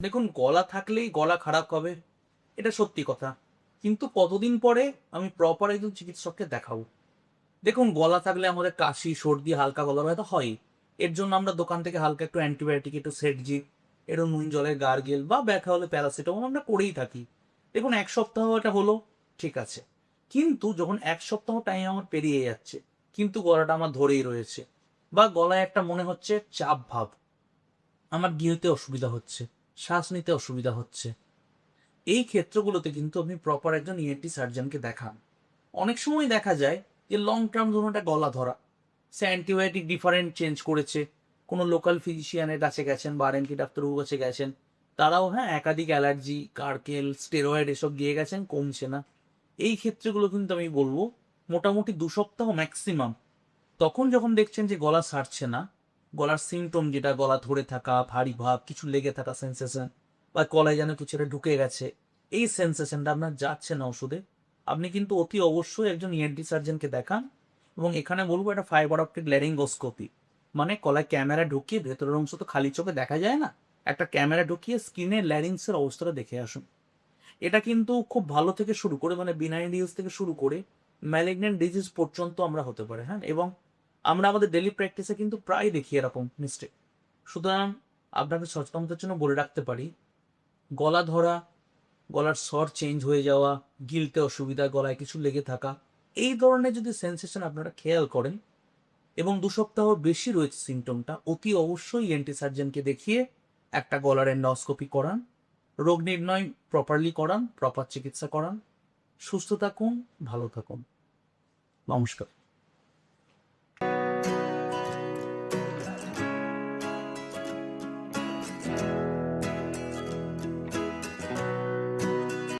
দেখুন, গলা থাকলেই গলা খারাপ হবে, এটা সত্যি কথা। কিন্তু কতদিন পরে আমি প্রপার একজন চিকিৎসককে দেখাবো? দেখুন, গলা থাকলে আমাদের কাশি, সর্দি, হালকা গলা ব্যথা হয়ই। এর জন্য আমরা দোকান থেকে হালকা একটু অ্যান্টিবায়োটিক, একটু সেটজিক, একটু নুন জলের গার্গেল বা ব্যথা হলে প্যারাসিটামল আমরা করেই থাকি। দেখুন, ১ সপ্তাহ এটা হলো, ঠিক আছে। কিন্তু যখন ১ সপ্তাহ টাইম আমার পেরিয়ে যাচ্ছে, কিন্তু গলাটা আমার ধরেই রয়েছে, বা গলায় একটা মনে হচ্ছে চাপ ভাব, আমার গিলতে অসুবিধা হচ্ছে, শ্বাস নিতে অসুবিধা হচ্ছে, এই ক্ষেত্রগুলোতে কিন্তু আপনি প্রপার একজন ইএনটি সার্জনকে দেখান। অনেক সময় দেখা যায় যে লং টার্ম ধরুন একটা গলা ধরা, সে অ্যান্টিবায়োটিক ডিফারেন্ট চেঞ্জ করেছে, কোনো লোকাল ফিজিশিয়ানের কাছে গেছেন বা আরএনটি ডাক্তারবাবুর কাছে গেছেন, তারাও হ্যাঁ একাধিক অ্যালার্জি, কার্কেল, স্টেরয়েড এসব দিয়ে গেছেন, কমছে না। এই ক্ষেত্রগুলো কিন্তু আমি বলবো মোটামুটি ২ সপ্তাহ ম্যাক্সিমাম। তখন যখন দেখছেন যে গলা সারছে না, গলার সিমটম যেটা গলা ধরে থাকা, ভারী ভাব, কিছু লেগে থাকা সেন্সেশন, বা গলায় যেন কিছু একটা ঢুকে গেছে, এই সেন্সেশনটা আপনার যাচ্ছে না ওষুধে, আপনি কিন্তু অতি অবশ্যই একজন ইএনটি সার্জনকে দেখান। এবং এখানে বলবো একটা ফাইবার অপটিক ল্যারিঙ্গোস্কোপি, মানে গলায় ক্যামেরা ঢুকিয়ে, ভেতরের অংশ তো খালি চোখে দেখা যায় না, একটা ক্যামেরা ঢুকিয়ে স্কিনে ল্যারিংসের অবস্থাটা দেখে আসুন। এটা কিন্তু খুব ভালো থেকে শুরু করে, মানে বিনাইন ডিজিজ থেকে শুরু করে ম্যালিগন্যান্ট ডিজিজ পর্যন্ত আমরা হতে পারে, হ্যাঁ। এবং আমরা আমাদের ডেলি প্র্যাকটিসে কিন্তু প্রায় দেখি এরকম মিস্টেক। সুতরাং আপনাকে সচেতনতার জন্য বলে রাখতে পারি, গলা ধরা, গলার স্বর চেঞ্জ হয়ে যাওয়া, গিলতে অসুবিধা, গলায় কিছু লেগে থাকা, এই ধরনের যদি সেন্সেশন আপনারা খেয়াল করেন এবং ২ সপ্তাহ বেশি রয়েছে সিমটমটা, অতি অবশ্যই এন্টি সার্জনকে দেখিয়ে একটা গলার এন্ডোস্কোপি করান, রোগ নির্ণয় প্রপারলি করান, প্রপার চিকিৎসা করান। সুস্থ থাকুন, ভালো থাকুন। নমস্কার।